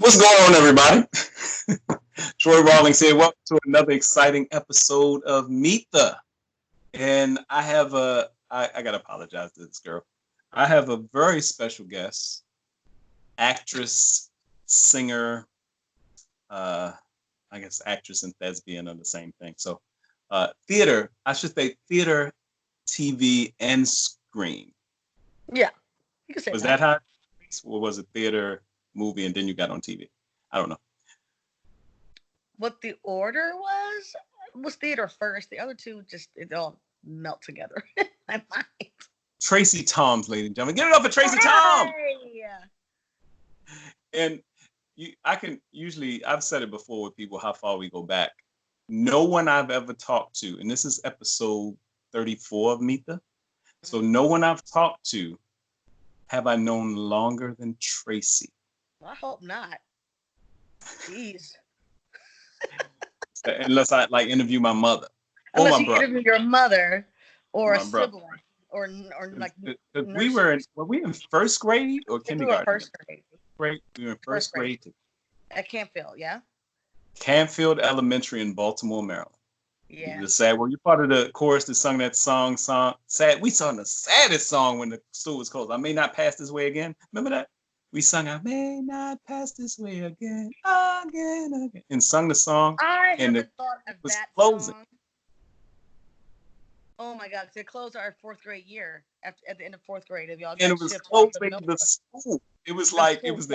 What's going on, everybody? Troy Rawlings here. Welcome to another exciting episode of Meet the. And I gotta apologize to this girl. I have a very special guest, actress, singer, I guess actress and thespian are the same thing. So, theater, I should say theater, TV, and screen. Yeah, you can say Was that. that how? Or was it theater, movie, and then you got on TV? I don't know. What the order was theater first. The other two it all melt together in my mind. Tracie Thoms, ladies and gentlemen. Give it up for Tracie Thoms! Hey! And I've said it before with people how far we go back. No one I've ever talked to, and this is episode 34 of Meet the. So no one I've talked to have I known longer than Tracie. Well, I hope not. Jeez. Unless I interview my mother. Unless you interview your mother or a sibling. Or like we were in first grade or kindergarten? First grade. Right, we were in first grade. At Campfield, yeah. Campfield Elementary in Baltimore, Maryland. Yeah. The sad. Were you part of the chorus that sung that song? Sad. We sung the saddest song when the school was closed. I may not pass this way again. Remember that? We sung I may not pass this way again, and sung the song. I haven't thought of that closing. Song. Oh my God! They closed our fourth grade year at the end of fourth grade. If y'all and it was closing the school. It was like it was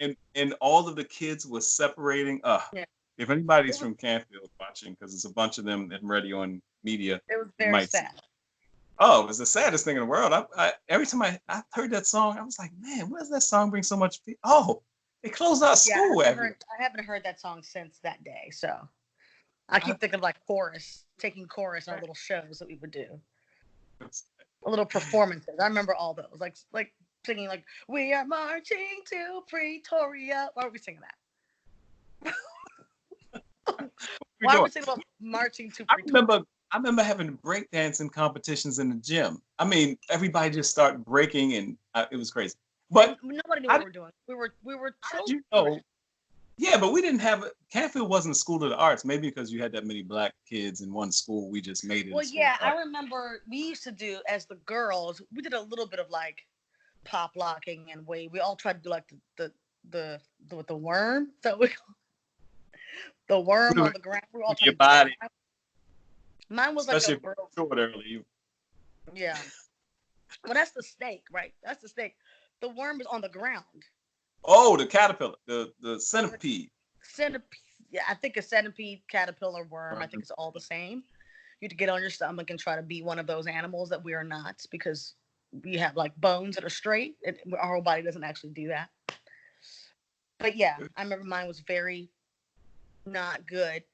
and all of the kids were separating. Yeah. If anybody's from Campfield watching, because it's a bunch of them and ready on media, it was very sad. Oh, it was the saddest thing in the world. Every time I heard that song, I was like, man, where does that song bring so much? Oh, they closed our school. I haven't heard that song since that day, so I keep thinking of like taking chorus in our little shows that we would do, a little performances. I remember all those, like singing like "We are marching to Pretoria." Why are we singing that? Why are we singing about marching to Pretoria? I remember having breakdancing competitions in the gym. I mean, everybody just started breaking, and it was crazy. But nobody knew what we were doing. We were children. Yeah, but we didn't have Campfield wasn't a school of the arts. Maybe because you had that many black kids in one school, we just made it. Well, yeah, I remember we used to do as the girls. We did a little bit of like pop locking and we all tried to do like the worm. So the worm on the ground. We all tried your body. Mine was especially like a short early. Yeah. Well, that's the snake, right? That's the snake. The worm is on the ground. Oh, the caterpillar, the centipede. Centipede. Yeah, I think a centipede, caterpillar, worm. I think it's all the same. You have to get on your stomach and try to be one of those animals that we are not, because we have like bones that are straight. Our whole body doesn't actually do that. But yeah, I remember mine was very not good.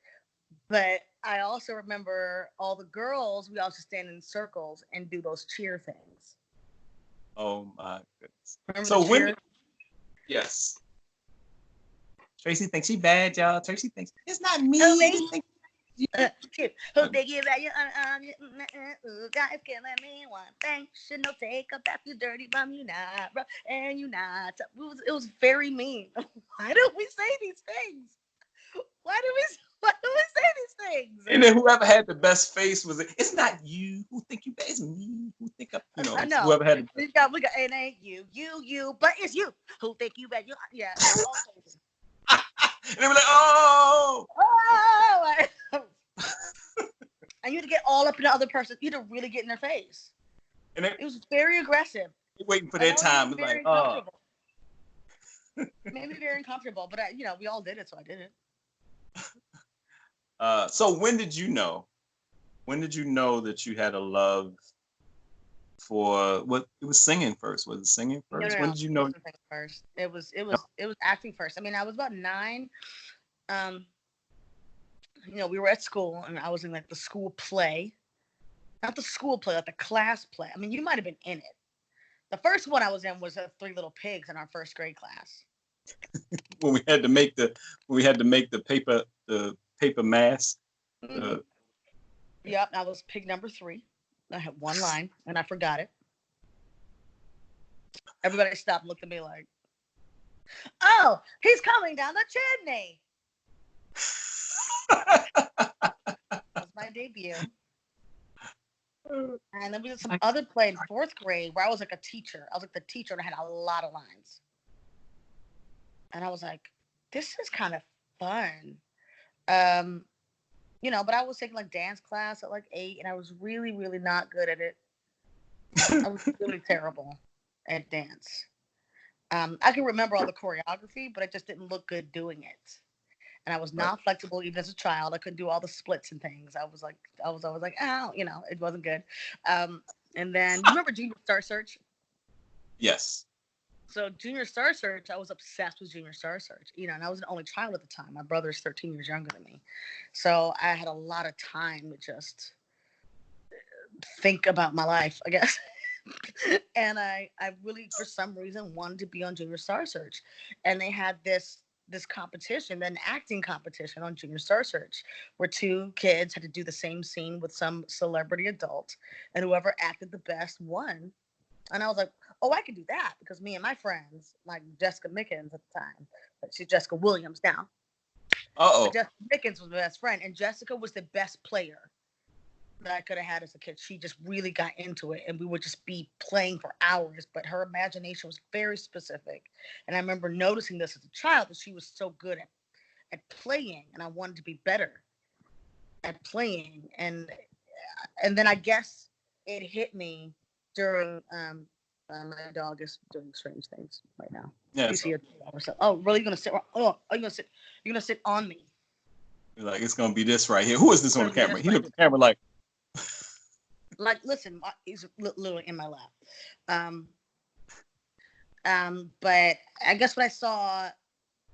But I also remember all the girls, we also stand in circles and do those cheer things. Oh my goodness. Remember so when yes. Tracie thinks she bad, y'all. Tracie thinks it's not me. Who think you bad? Guys, can let me one thing. Should no take up that you dirty bum, you not, bro, and you not. It was very mean. Why don't we say these things? Why do we say these things? And then whoever had the best face was it's not you who think you bad, it's me who think I know. Whoever had we got it ain't you, but it's you who think you bad. Yeah. And they were like, oh. And you had to get all up in the other person. You had to really get in their face. And it was very aggressive. Waiting for their time. It was like, oh. Maybe very uncomfortable, but we all did it, so I did it. So when did you know? When did you know that you had a love for what? It was singing first. Was it singing first? No, when did you know? First, it was acting first. I mean, I was about 9. We were at school, and I was in like the school play, not the school play, like the class play. I mean, you might have been in it. The first one I was in was Three Little Pigs in our first grade class. When we had to make the paper mask. Mm-hmm. Yep, I was pig number 3. I had one line, and I forgot it. Everybody stopped and looked at me like, Oh, he's coming down the chimney. That was my debut. And then we did some other play in 4th grade where I was like a teacher. I was like the teacher and I had a lot of lines. And I was like, this is kind of fun. But I was taking like dance class at like 8 and I was really, really not good at it. I was really terrible at dance. I can remember all the choreography, but I just didn't look good doing it. And I was not flexible even as a child. I couldn't do all the splits and things. I was always like, oh, it wasn't good. And then you remember Junior Star Search? Yes. So Junior Star Search, I was obsessed with Junior Star Search, and I was an only child at the time. My brother's 13 years younger than me. So I had a lot of time to just think about my life, I guess. And I really, for some reason, wanted to be on Junior Star Search. And they had this competition, an acting competition on Junior Star Search, where 2 kids had to do the same scene with some celebrity adult, and whoever acted the best won. And I was like, oh, I can do that, because me and my friends, like Jessica Mickens at the time, but she's Jessica Williams now. Jessica Mickens was my best friend, and Jessica was the best player that I could have had as a kid. She just really got into it, and we would just be playing for hours, but her imagination was very specific. And I remember noticing this as a child, that she was so good at playing, and I wanted to be better at playing. And then I guess it hit me during my dog is doing strange things right now. Yeah. You see it or so. Oh, really? You're gonna sit? Oh, are you gonna sit? You're gonna sit on me? You're like, it's gonna be this right here. Who is this on the camera? He looked at the camera like. Like, listen, he's literally in my lap. But I guess when I saw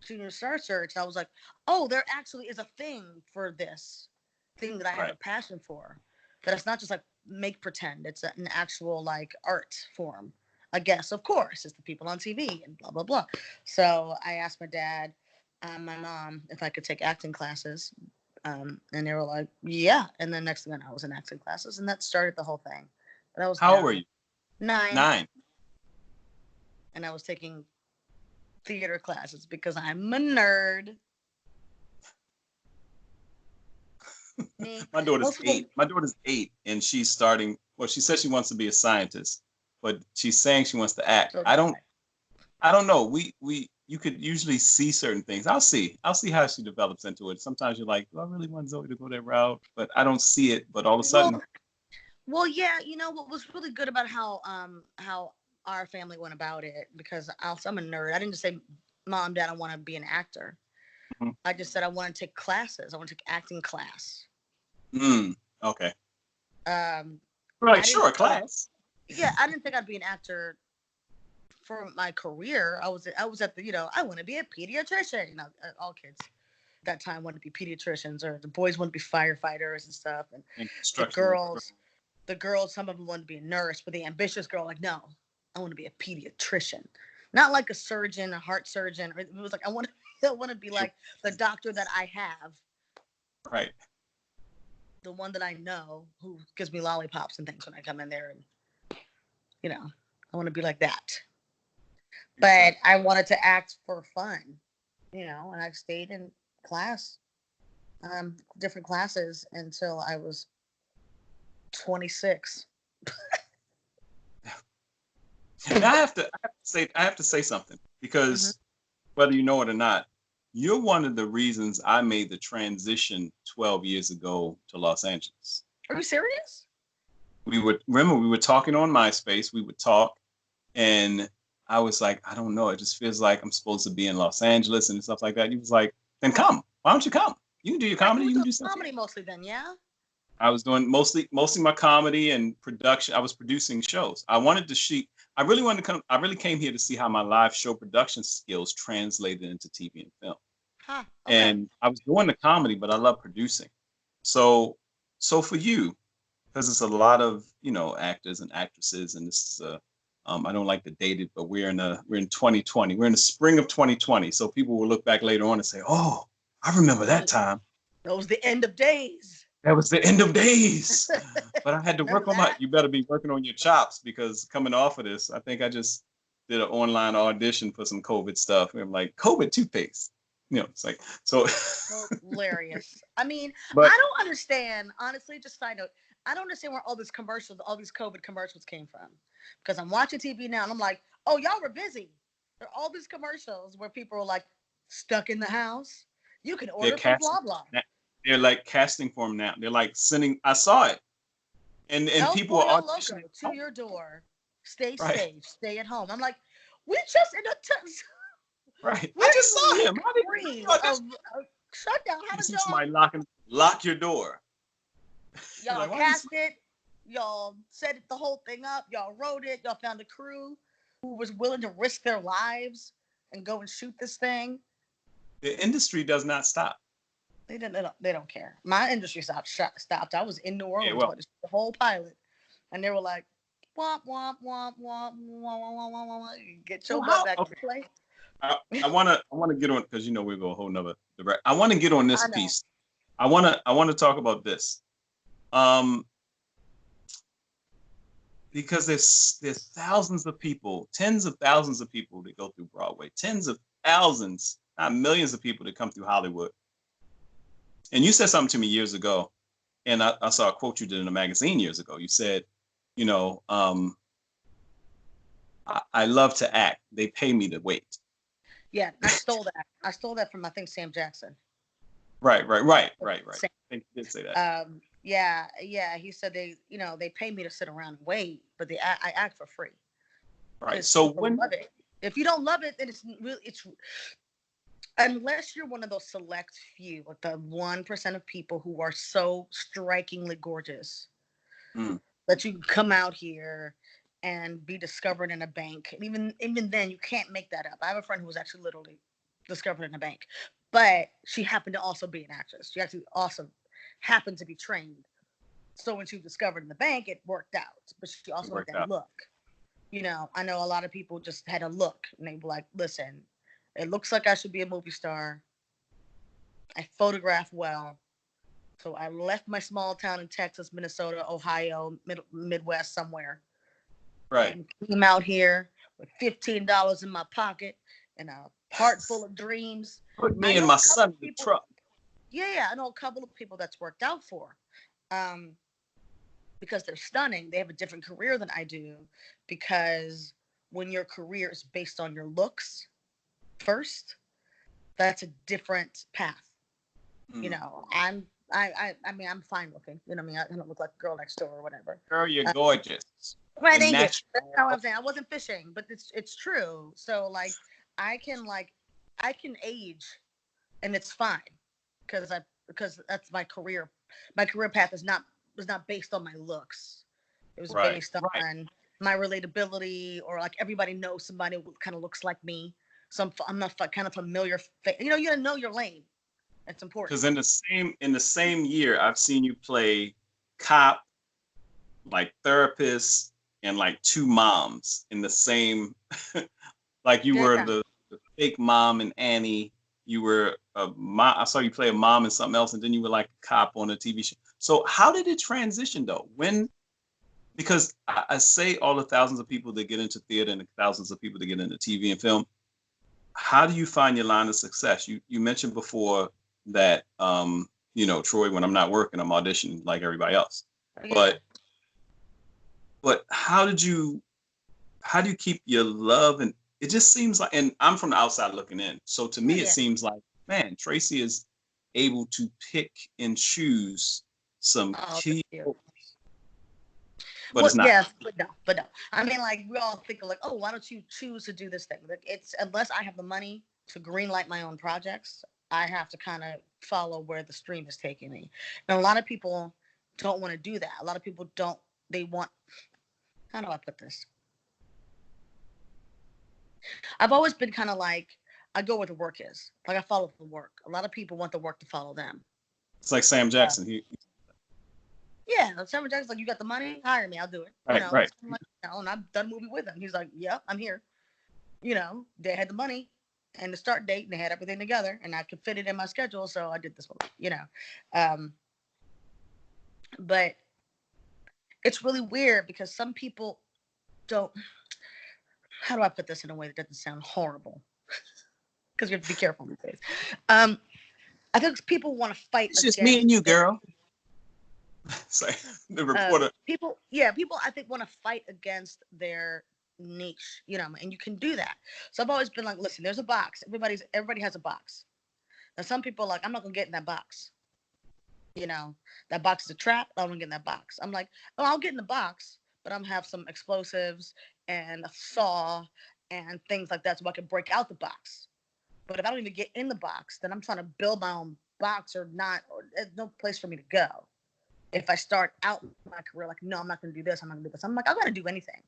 Junior Star Search, I was like, oh, there actually is a thing for this thing that I have a passion for. That it's not just like make pretend. It's an actual like art form. I guess, of course, it's the people on TV and blah, blah, blah. So I asked my dad and my mom if I could take acting classes. And they were like, yeah. And then next thing I was in acting classes, and that started the whole thing. But I was How old were you? 9. 9. And I was taking theater classes because I'm a nerd. My daughter's 8. My daughter's 8, and she's starting. Well, she says she wants to be a scientist, but she's saying she wants to act. I don't know. You could usually see certain things. I'll see how she develops into it. Sometimes you're like, do I really want Zoe to go that route? But I don't see it. But all of a sudden, well, yeah. What was really good about how our family went about it, because I'm a nerd. I didn't just say, Mom, Dad, I want to be an actor. Mm-hmm. I just said I want to take classes. I want to take acting class. Okay. Like, sure, a class. Yeah, I didn't think I'd be an actor for my career. I was at the, I want to be a pediatrician. All kids that time wanted to be pediatricians, or the boys wanted to be firefighters and stuff. And the girls, some of them wanted to be a nurse, but the ambitious girl, like, no, I want to be a pediatrician. Not like a surgeon, a heart surgeon. It was like, I want to be like the doctor that I have. Right. The one that I know, who gives me lollipops and things when I come in there, and I want to be like that. But I wanted to act for fun, and I stayed in class, different classes until I was 26. Now I have to say something, because whether you know it or not, you're one of the reasons I made the transition 12 years ago to Los Angeles. Are you serious? We were talking on MySpace. We would talk, and I was like, I don't know. It just feels like I'm supposed to be in Los Angeles and stuff like that. He was like, then come. Why don't you come? You can do your comedy. You can do something. Comedy mostly then, yeah? I was doing mostly my comedy and production. I was producing shows. I really came here to see how my live show production skills translated into TV and film. Huh, okay. And I was doing the comedy, but I love producing. So for you, because it's a lot of, actors and actresses, and this is I don't like to date it, but we're in 2020. We're in the spring of 2020. So people will look back later on and say, oh, I remember that time. That was the end of days. That was the end of days. But I had to work on you better be working on your chops, because coming off of this, I think I just did an online audition for some COVID stuff. And I'm like, COVID toothpaste. It's like, so. Hilarious. I mean, But I don't understand, honestly, just side note, I don't understand where all these COVID commercials came from. Because I'm watching TV now and I'm like, oh, y'all were busy. There are all these commercials where people are like stuck in the house. You can order from blah, blah. They're like casting for them now. They're like sending, I saw it. And people are auditioning. To your door. Stay right. safe. Stay at home. I'm like, we just in a right. I just saw him. How did you shutdown? How did y'all? Somebody lock your door. Y'all cast it. Y'all set the whole thing up. Y'all wrote it. Y'all found a crew who was willing to risk their lives and go and shoot this thing. The industry does not stop. They don't care. My industry stopped. I was in New Orleans for the whole pilot, and they were like, "Womp womp womp womp womp womp womp." Get your butt back to play. I want to get on, because we'll go a whole nother direct. I want to get on this piece. I want to talk about this. Because there's thousands of people, tens of thousands of people that go through Broadway, tens of thousands, not millions of people that come through Hollywood. And you said something to me years ago, and I saw a quote you did in a magazine years ago. You said, I love to act. They pay me to wait. Yeah, I stole that. I stole that from, I think, Sam Jackson. Right. I think you did say that. Yeah. He said they pay me to sit around and wait, but I act for free. Right. So if you don't love it, then it's unless you're one of those select few, like the 1% of people who are so strikingly gorgeous that you come out here and be discovered in a bank. And even then, you can't make that up. I have a friend who was actually literally discovered in a bank, but she happened to also be an actress. She actually also happened to be trained. So when she was discovered in the bank, it worked out. But she also had that look. I know a lot of people just had a look, and they were like, listen, it looks like I should be a movie star. I photograph well. So I left my small town in Texas, Minnesota, Ohio, Midwest somewhere. Right. And came out here with $15 in my pocket and a heart full of dreams. Put me and my son in the truck. Yeah, I know a couple of people that's worked out for. Because they're stunning. They have a different career than I do. Because when your career is based on your looks first, that's a different path. I'm fine looking. I don't look like a girl next door or whatever. Girl, you're gorgeous. Right, thank you. That's how I'm saying. I wasn't fishing, but it's true. So like, I can age, and it's fine, because that's my career. My career path was not based on my looks. It was based on my relatability, or like everybody knows somebody who kind of looks like me. So I'm not kind of familiar. You gotta know your lane. It's important. Because in the same year, I've seen you play cop, like therapist, and like two moms in the same. Like you were the fake mom in Annie. You were a mom. I saw you play a mom in something else, and then you were like a cop on a TV show. So how did it transition though? Because I say all the thousands of people that get into theater and the thousands of people that get into TV and film. How do you find your line of success? You mentioned before that Troy, when I'm not working, I'm auditioning like everybody else. Yeah. But how do you keep your love? And it just seems like, and I'm from the outside looking in, so to me it seems like, man, Tracie is able to pick and choose some key. But it's not. Yes, but no. I mean, like, we all think like, oh, why don't you choose to do this thing? Like, it's, unless I have the money to greenlight my own projects, I have to kind of follow where the stream is taking me. And a lot of people don't want to do that. A lot of people don't. They want. How do I put this? I've always been kind of like, I go where the work is. Like, I follow the work. A lot of people want the work to follow them. It's like Sam Jackson. Yeah, Sam Jackson's like, you got the money? Hire me, I'll do it. Right. And I've done a movie with him. He's like, yeah, I'm here. They had the money and the start date, and they had everything together, and I could fit it in my schedule, so I did this movie. But it's really weird because some people don't. how do I put this in a way that doesn't sound horrible? Because we have to be careful these days. I think people want to fight It's just me against and you, girl. It's like the reporter. people I think want to fight against their niche, and you can do that. So I've always been like, listen, there's a box. Everybody has a box. Now some people are like, I'm not gonna get in that box. That box is a trap. I don't get in that box. I'm like, oh, I'll get in the box, but I'm gonna have some explosives and a saw and things like that so I can break out the box. But if I don't even get in the box, then I'm trying to build my own box or there's no place for me to go. If I start out my career like, no, I'm not going to do this, I'm not going to do this. I'm like, I'm going to do anything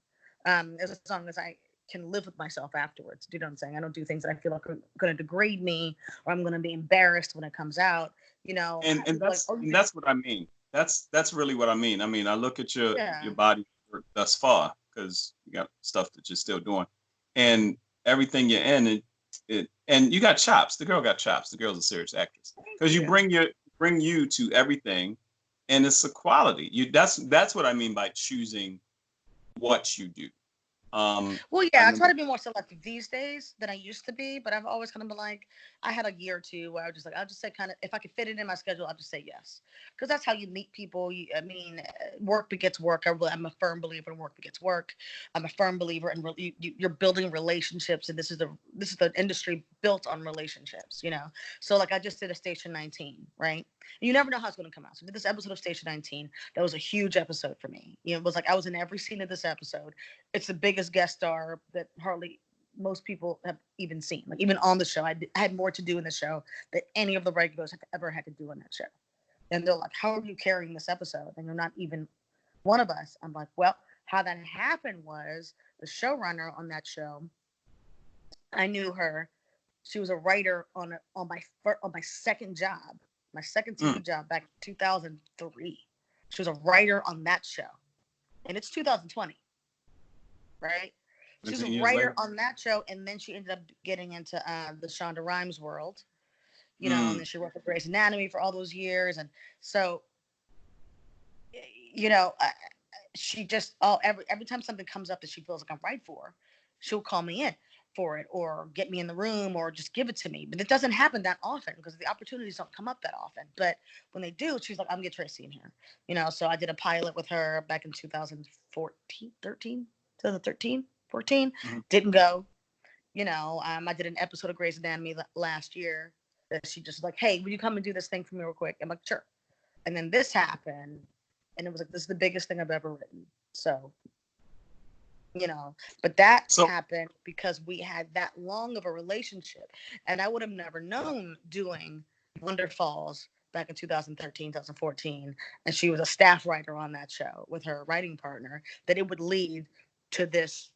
as long as I can live with myself afterwards. Do you know what I'm saying? I don't do things that I feel like are going to degrade me or I'm going to be embarrassed when it comes out. And that's like, and that's what I mean. That's really what I mean. I mean, I look at your body thus far because you got stuff that you're still doing, and everything you're in. And you got chops. The girl got chops. The girl's a serious actress because you bring you to everything. And it's a quality. That's what I mean by choosing what you do. Well, yeah, I try to be more selective these days than I used to be, but I've always kind of been like, I had a year or two where I'll just say kind of, if I could fit it in my schedule, I'll just say yes. Because that's how you meet people. Work begets work. I'm a firm believer in work begets work. I'm a firm believer in you're building relationships, and this is the industry built on relationships, So like I just did a Station 19, right? And you never know how it's going to come out. So I did this episode of Station 19. That was a huge episode for me. It was like I was in every scene of this episode. It's the biggest guest star that hardly most people have even seen. Like even on the show, I had more to do in the show than any of the regulars have ever had to do in that show. And they're like, how are you carrying this episode? And you're not even one of us. I'm like, well, how that happened was the showrunner on that show, I knew her. She was a writer on my second job, my second TV job back in 2003. She was a writer on that show. And it's 2020. Right? She was a writer on that show, and then she ended up getting into the Shonda Rhimes world, and then she worked with Grey's Anatomy for all those years, and so, she just every time something comes up that she feels like I'm right for, she'll call me in for it or get me in the room or just give it to me. But it doesn't happen that often because the opportunities don't come up that often. But when they do, she's like, I'm gonna get Tracie in here, So I did a pilot with her back in 2013, 14, didn't go. I did an episode of Grey's Anatomy last year that she just like, hey, will you come and do this thing for me real quick? I'm like, sure. And then this happened, and it was like, this is the biggest thing I've ever written. So, but that happened because we had that long of a relationship, and I would have never known doing Wonder Falls back in 2013, 2014, and she was a staff writer on that show with her writing partner, that it would lead to this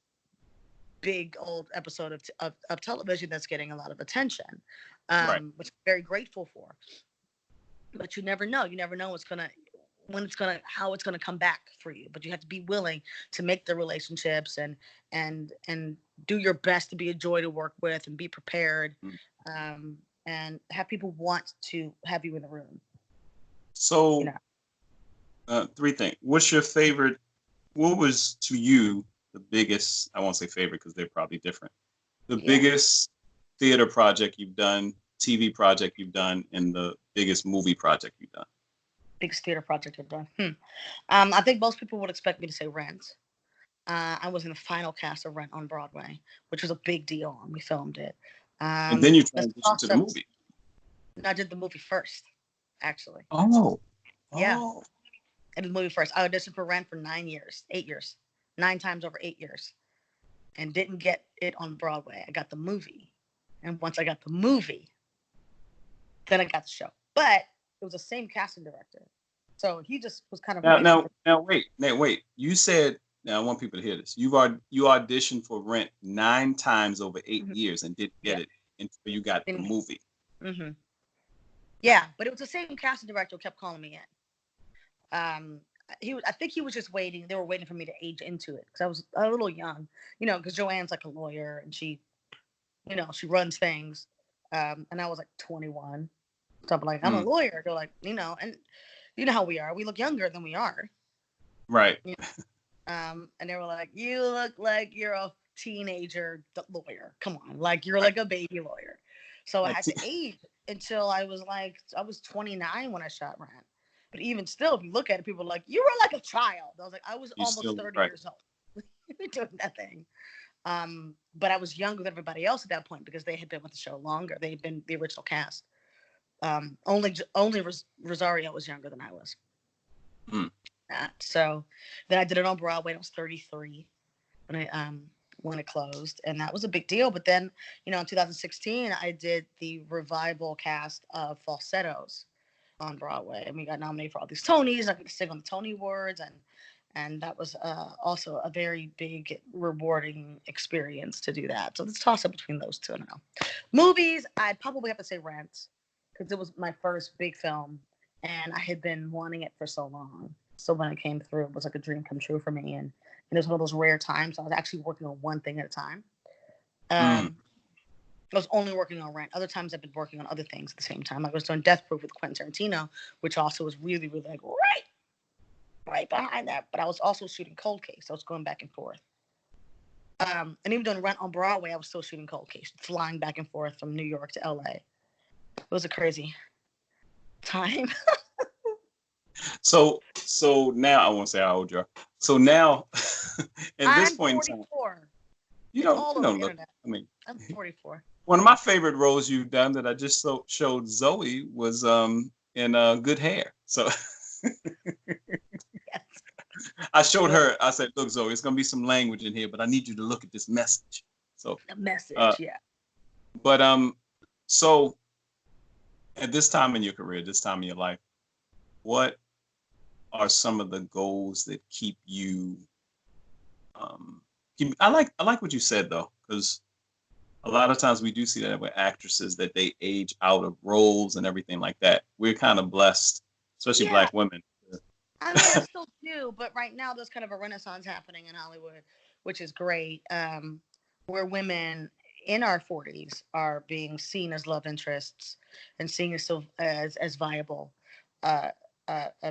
big old episode of television that's getting a lot of attention, which I'm very grateful for. But you never know. You never know how it's gonna come back for you. But you have to be willing to make the relationships and do your best to be a joy to work with and be prepared, and have people want to have you in the room. So, three things. What's your favorite? What was to you the biggest? I won't say favorite because they're probably different. The biggest theater project you've done, TV project you've done, and the biggest movie project you've done. Biggest theater project I've done. I think most people would expect me to say Rent. I was in the final cast of Rent on Broadway, which was a big deal, and we filmed it. And then you transitioned to the movie. I did the movie first, actually. Oh. Yeah. I did the movie first. I auditioned for Rent for 8 years, 9 times over 8 years, and didn't get it on Broadway. I got the movie. And once I got the movie, then I got the show. But it was the same casting director. So he just was kind of... Now, wait. You said, now I want people to hear this. You auditioned for Rent 9 times over 8 years and didn't get it until you got the movie. Mm-hmm. Yeah, but it was the same casting director who kept calling me in. I think he was just waiting. They were waiting for me to age into it because I was a little young, because Joanne's like a lawyer and she runs things. And I was like 21. So I'm like, I'm a lawyer. They're like, and you know how we are. We look younger than we are. Right. And they were like, you look like you're a teenager lawyer. Come on, like you're like a baby lawyer. So I had to age until I was 29 when I shot Rent. But even still, if you look at it, people are like, you were like a child. I was like, I was You almost still 30 right. years old. Doing nothing. But I was younger than everybody else at that point because they had been with the show longer. They had been the original cast. Only Rosario was younger than I was. Mm. So then I did it on Broadway. I was 33 when it closed, and that was a big deal. But then, in 2016, I did the revival cast of Falsettos on Broadway, and we got nominated for all these Tonys. I got to sing on the Tony Awards, and that was also a very big, rewarding experience to do that. So let's toss up between those two. I don't know. Movies, I'd probably have to say Rent, because it was my first big film, and I had been wanting it for so long. So when it came through, it was like a dream come true for me, and it was one of those rare times I was actually working on one thing at a time. I was only working on Rent. Other times I've been working on other things at the same time. Like I was doing Death Proof with Quentin Tarantino, which also was really, really like right behind that. But I was also shooting Cold Case. I was going back and forth. And even doing Rent on Broadway, I was still shooting Cold Case, flying back and forth from New York to LA. It was a crazy time. So now I won't say how old you are. So now, at this I'm point in time, 44. you It's don't all you over don't the look. internet. I mean, I'm 44. one of my favorite roles you've done that I just showed Zoe was in Good Hair. So Yes. I showed her. I said, "Look, Zoe, it's gonna be some language in here, but I need you to look at this message." So, A message, uh, yeah. but so at this time in your career, this time in your life, what are some of the goals that keep you? I like what you said though, because a lot of times we do see that with actresses that they age out of roles and everything like that. We're kind of blessed, especially Yeah, Black women. I mean, I still do, but right now there's kind of a renaissance happening in Hollywood, which is great, where women in our 40s are being seen as love interests and seen as viable uh,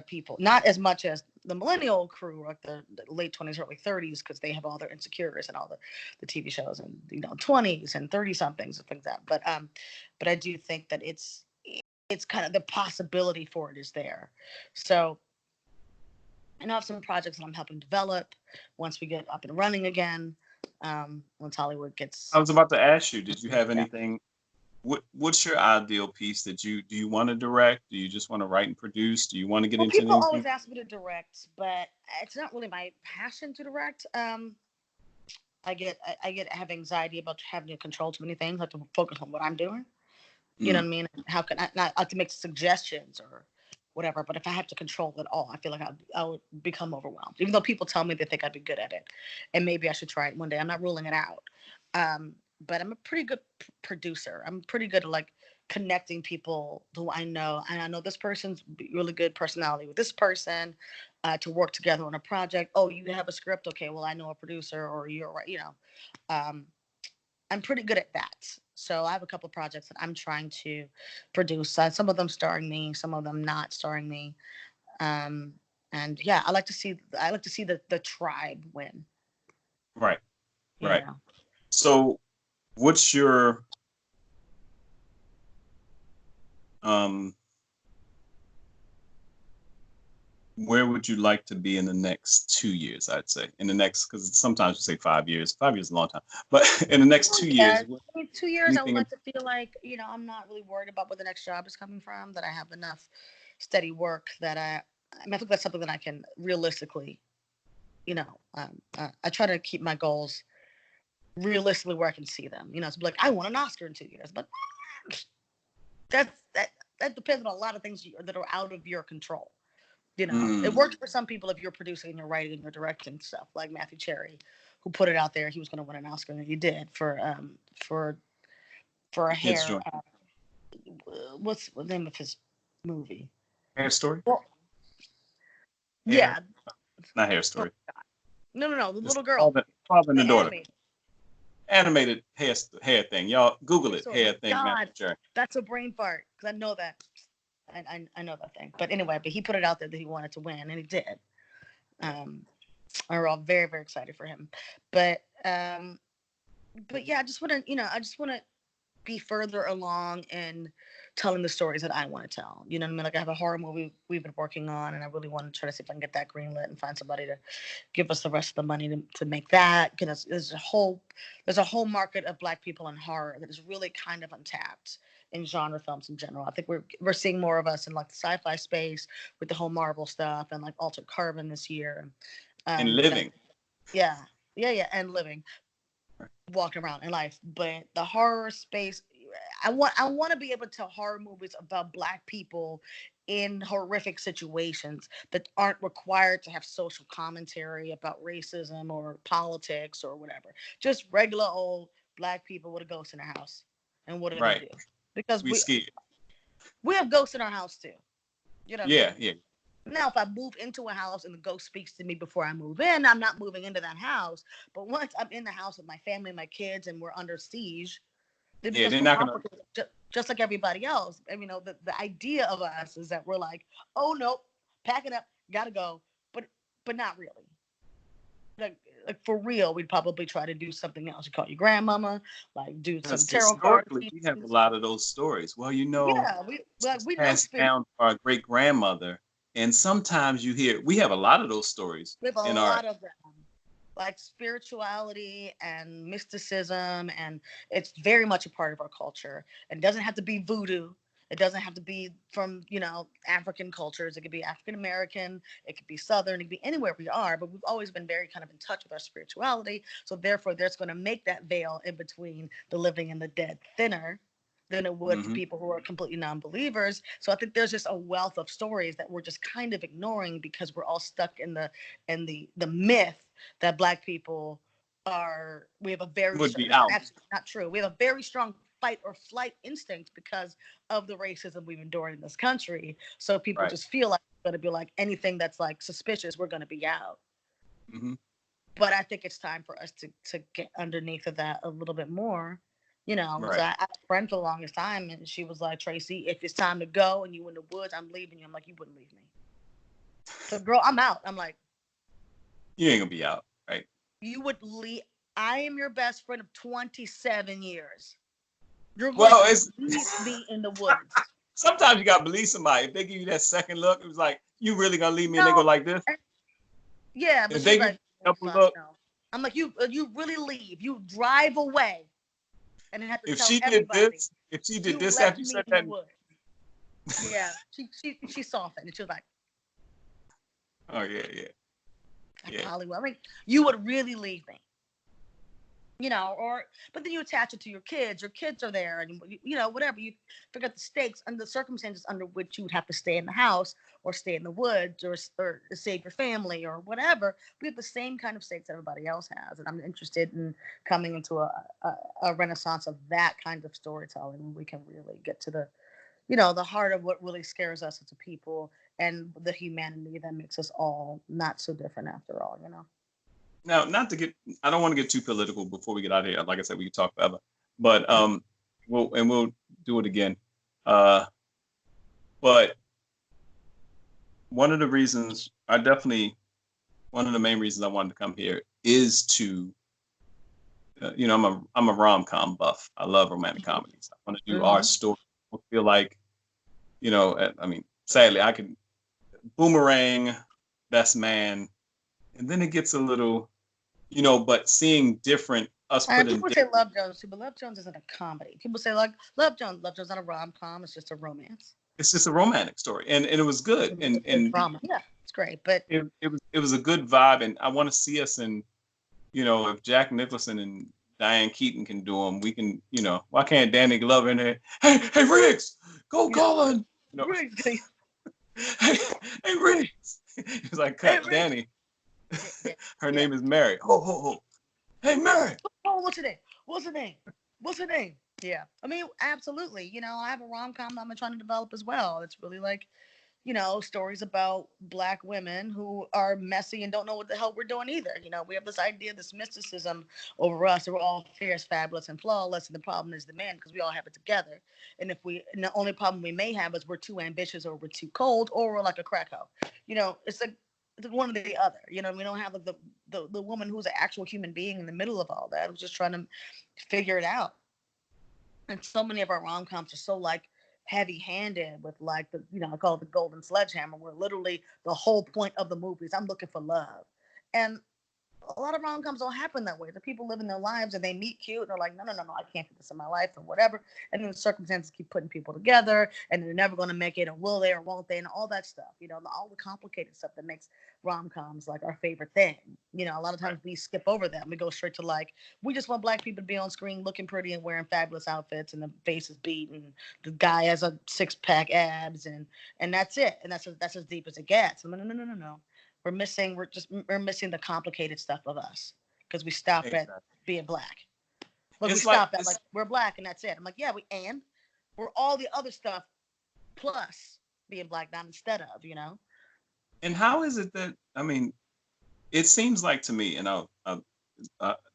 people. Not as much as the millennial crew, like the late 20s, early 30s, because they have all their insecurities and all the TV shows and 20s and 30 somethings and things like that. But I do think that it's kind of the possibility for it is there. So I have some projects that I'm helping develop once we get up and running again. Once Hollywood I gets was about to ask you, did you have yeah. anything? What's your ideal piece that do you want to direct? Do you just want to write and produce? Do you want to get Well, into people anything? always ask me to direct, but it's not really my passion to direct. I have anxiety about having to control too many things. I have to focus on what I'm doing. You know Mm, what I mean? How can I not like to make suggestions or whatever? But if I have to control it all, I feel like I would become overwhelmed. Even though people tell me they think I'd be good at it, and maybe I should try it one day. I'm not ruling it out. But I'm a pretty good producer. I'm pretty good at like connecting people who I know, and I know this person's really good personality with this person to work together on a project. Oh, you have a script? Okay, well I know a producer, or you're right. Um, I'm pretty good at that. So I have a couple of projects that I'm trying to produce. Some of them starring me, some of them not starring me. Um, and yeah, I like to see the tribe win. right, right. Yeah. So, what's your um? Where would you like to be in the next 2 years? I'd say in the next, because sometimes we say 5 years. 5 years is a long time, but in the next 2 years, I mean, 2 years, I would anything? like to feel like I'm not really worried about where the next job is coming from. That I have enough steady work that I mean, I think that's something that I can realistically, I try to keep my goals realistically where I can see them. It's like I want an Oscar in 2 years, but that depends on a lot of things that are out of your control. It Mm, works for some people if you're producing and you're writing and you're directing stuff, like Matthew Cherry, who put it out there he was going to win an Oscar, and he did for for a kids hair. joint. What's the name of his movie? Hair story. Well, Hair, yeah, not hair oh, story. no, the It's little girl, father and the the daughter. animated. Animated hair thing. Y'all Google Hair it. Story. Hair My thing. God, Matthew Cherry. that's a brain fart because I know that. I know that thing. But anyway, he put it out there that he wanted to win, and he did. We're all very, very excited for him. But but yeah, I just want to be further along in telling the stories that I want to tell. You know what I mean? Like I have a horror movie we've been working on, and I really want to try to see if I can get that greenlit and find somebody to give us the rest of the money to make that. Because there's a whole market of Black people in horror that is really kind of untapped in genre films in general. I think we're seeing more of us in like the sci-fi space with the whole Marvel stuff and like Altered Carbon this year. And And living. yeah, yeah, and living, walking around in life. But the horror space, I want to be able to tell horror movies about Black people in horrific situations that aren't required to have social commentary about racism or politics or whatever. Just regular old Black people with a ghost in their house, and what do they Right. do? Because We scared. we have ghosts in our house too. You know what I Yeah, mean? yeah. Now, if I move into a house and the ghost speaks to me before I move in, I'm not moving into that house. But once I'm in the house with my family, my kids, and we're under siege, it Yeah, becomes they're too not gonna complicated, just like everybody else. And the idea of us is that we're like, oh no, pack it up, gotta go, but not really. Like for real, we'd probably try to do something else. You call your grandmama, like do some because tarot card historically we have a readings. lot of those stories. Well, Yeah, this was we know passed spirit. down to our great grandmother, and sometimes you hear we have a lot of those stories We have a in our. lot of them, like spirituality and mysticism, and it's very much a part of our culture. It doesn't have to be voodoo. It doesn't have to be from African cultures. It could be African American. It could be Southern. It could be anywhere we are. But we've always been very kind of in touch with our spirituality. So therefore, there's going to make that veil in between the living and the dead thinner than it would for Hmm. people who are completely non-believers. So I think there's just a wealth of stories that we're just kind of ignoring because we're all stuck in the myth that Black people are. We have a very Would strong. be This is out. actually not true. We have a very strong fight or flight instinct because of the racism we've endured in this country. So people Right. just feel like it's going to be like anything that's like suspicious, we're going to be out. Hmm. But I think it's time for us to get underneath of that a little bit more. Because Right. I had a friend for the longest time, and she was like, Tracy, if it's time to go and you in the woods, I'm leaving you. I'm like, you wouldn't leave me. So, girl, I'm out. I'm like, You ain't gonna be out. Right. you would leave. I am your best friend of 27 years. You're going Well, to it's leave me in the woods. sometimes you gotta believe somebody. If they give you that second look, it was like you really gonna leave me, and they go No, like this. yeah, but If she they was give you like, a double fuck look, no. I'm like, you really leave. You drive away and then have to if tell she did everybody this, if she did you this left after you me said in the that, woods. Yeah, she softened and she was like, oh yeah, yeah, I yeah. probably will. I mean, you would really leave me. But then you attach it to your kids. Your kids are there, and whatever. You figure out the stakes and the circumstances under which you would have to stay in the house or stay in the woods or save your family or whatever. We have the same kind of stakes that everybody else has, and I'm interested in coming into a renaissance of that kind of storytelling when we can really get to the heart of what really scares us as a people and the humanity that makes us all not so different after all. Now, not to get, I don't want to get too political before we get out of here. Like I said, we could talk forever, but we'll do it again. Uh, but one of the reasons, one of the main reasons I wanted to come here is to, I'm a rom com buff. I love romantic comedies. I want to do our Mm-hmm. story. I feel like, I mean, sadly, I could boomerang, best man, and then it gets a little, but seeing different us put And in people say Love Jones too, but Love Jones isn't a comedy. People say like Love Jones. Love Jones is not a rom com. It's just a romance. it's just a romantic story, and it was good, It's a and drama. Yeah, it's great. But it was a good vibe, and I want to see us in, if Jack Nicholson and Diane Keaton can do them, we can, why can't Danny Glover in there? Hey Riggs, go yeah, Colin, Riggs, hey, hey Riggs. He's like, hey cut Riggs. Danny. Yeah, Her yeah. name is Mary. Ho ho ho. Hey Mary. Oh, what's her name? What's her name? What's her name? Yeah, I mean, absolutely. I have a rom com I'm trying to develop as well. It's really like stories about Black women who are messy and don't know what the hell we're doing either. We have this idea, this mysticism over us, that we're all fierce, fabulous, and flawless, and the problem is the man because we all have it together. And the only problem we may have is we're too ambitious, or we're too cold, or we're like a crack hoe. It's like one or the other. You know, we don't have like the woman who's an actual human being in the middle of all that, who's just trying to figure it out. And so many of our rom-coms are so like heavy-handed with like the, you know, I call it the golden sledgehammer, where literally the whole point of the movie is I'm looking for love. And a lot of rom-coms don't happen that way. The people living their lives and they meet cute and they're like, no, I can't do this in my life or whatever. And then the circumstances keep putting people together and they're never going to make it, or will they or won't they, and all that stuff. You know, all the complicated stuff that makes rom-coms like our favorite thing. You know, a lot of times we skip over that. We go straight to like, we just want black people to be on screen looking pretty and wearing fabulous outfits and the face is beat and the guy has a six-pack abs and that's it. And that's as deep as it gets. I'm like, no. We're missing the complicated stuff of us because we stop at being black. Look, we stop at like we're black and that's it. I'm like, yeah, we're all the other stuff plus being black, not instead of, you know. And how is it that, I mean, it seems like to me, and I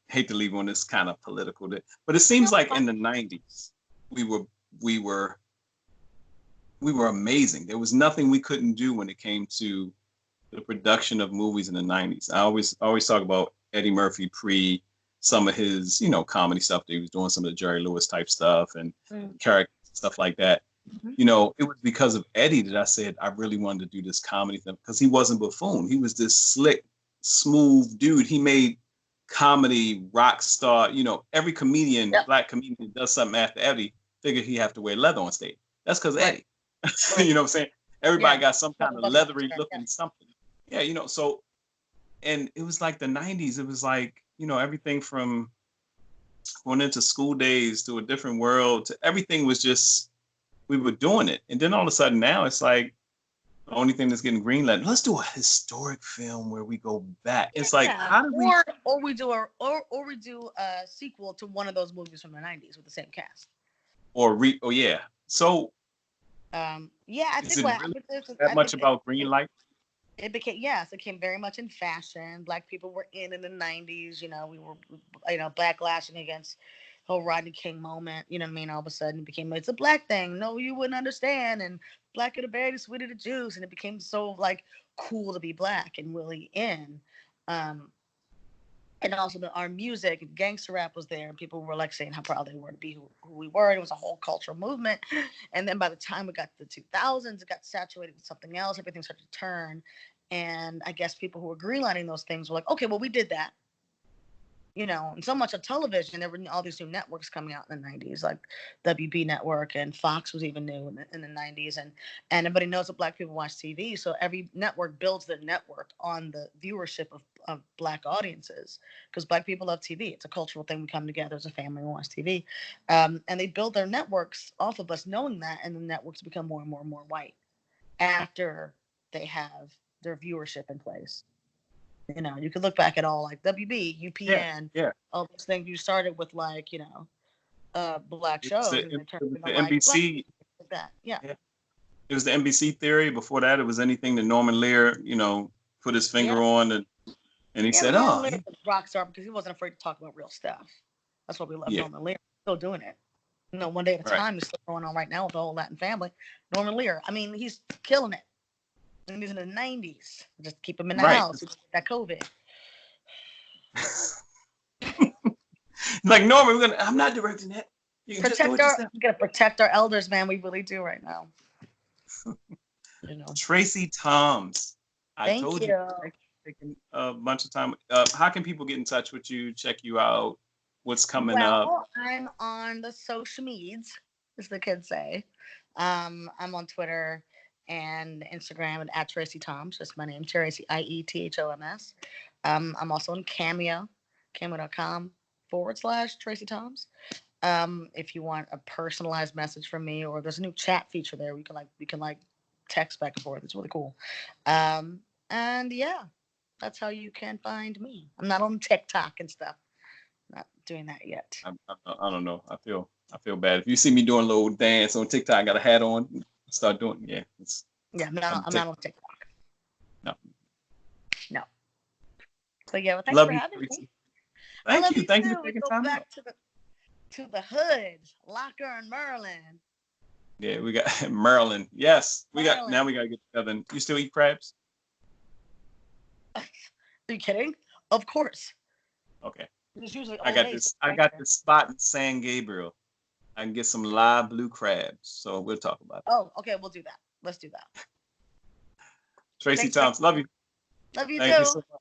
hate to leave on this kind of political, but it seems like in the 90s we were amazing. There was nothing we couldn't do when it came to the production of movies in the 90s. I always talk about Eddie Murphy pre some of his, you know, comedy stuff that he was doing, some of the Jerry Lewis type stuff and character stuff like that. Mm-hmm. You know, it was because of Eddie that I said I really wanted to do this comedy thing, because he wasn't buffoon. He was this slick, smooth dude. He made comedy rock star. You know, every comedian, black comedian, does something after Eddie, figured he have to wear leather on stage. That's because Eddie. You know what I'm saying? Everybody got some kind of leathery looking something. Yeah, you know, so, and it was like the 90s. It was like, you know, everything from going into School Days to A Different World to everything was just, we were doing it. And then all of a sudden now it's like the only thing that's getting greenlit, let's do a historic film where we go back. It's like, how do we? Or we do a sequel to one of those movies from the 90s with the same cast. Yeah. So. I think that much about greenlight? It became very much in fashion. Black people were in the 90s. You know, we were, you know, backlashing against the whole Rodney King moment. You know what I mean? All of a sudden it became, it's a black thing. No, you wouldn't understand. And black of the berry, the sweet of the juice. And it became so like cool to be black and really in. And also our music and gangster rap was there, and people were like saying how proud they were to be who we were. It was a whole cultural movement. And then by the time we got to the 2000s, it got saturated with something else. Everything started to turn. And I guess people who were greenlighting those things were like, okay, well, we did that. You know, and so much of television, there were all these new networks coming out in the 90s, like WB Network, and Fox was even new in the 90s. And everybody knows that black people watch TV. So every network builds their network on the viewership of black audiences, because black people love TV. It's a cultural thing. We come together as a family and watch TV. And they build their networks off of us knowing that. And the networks become more and more and more white after they have their viewership in place. You know, you could look back at all like WB, UPN, all those things. You started with like, you know, black shows. The NBC. Like that. Yeah. It was the NBC theory. Before that, it was anything that Norman Lear, you know, put his finger on, and he said, Norman Lear was a rock star because he wasn't afraid to talk about real stuff. That's what we love Norman Lear. Still doing it. You know, one day at a time. It's still going on right now with the whole Latin family. Norman Lear. I mean, he's killing it. And he's in the 90s. Just keep him in the house. That COVID. Like, Norman, I'm not directing that. We gotta protect our elders, man. We really do right now. You know. Tracie Thoms. Thank you. Taking a bunch of time. How can people get in touch with you, check you out? What's coming up? I'm on the social medias, as the kids say. I'm on Twitter and Instagram at Tracie Thoms. That's my name, Tracie, IETHOMS. I'm also on Cameo, cameo.com/Tracie Thoms. If you want a personalized message from me, or there's a new chat feature there, we can text back and forth. It's really cool. And yeah, that's how you can find me. I'm not on TikTok and stuff. Not doing that yet. I don't know. I feel bad. If you see me doing a little dance on TikTok, I got a hat on, start doing. Yeah. I'm not on TikTok. No. But yeah, well, thanks for having me. Thank you. Thank you for taking time. Go back to the hood, Locker and Maryland. Yeah, we got Maryland. Yes, now we got to get together. You still eat crabs? Are you kidding? Of course. Okay. It's usually I Old got Bay. this. sitting I right got there. this spot in San Gabriel. I can get some live blue crabs. So we'll talk about it. Oh, okay. We'll do that. Let's do that. Tracie Thanks, Tracy. Thoms, love you. Love you Thank you too. so much.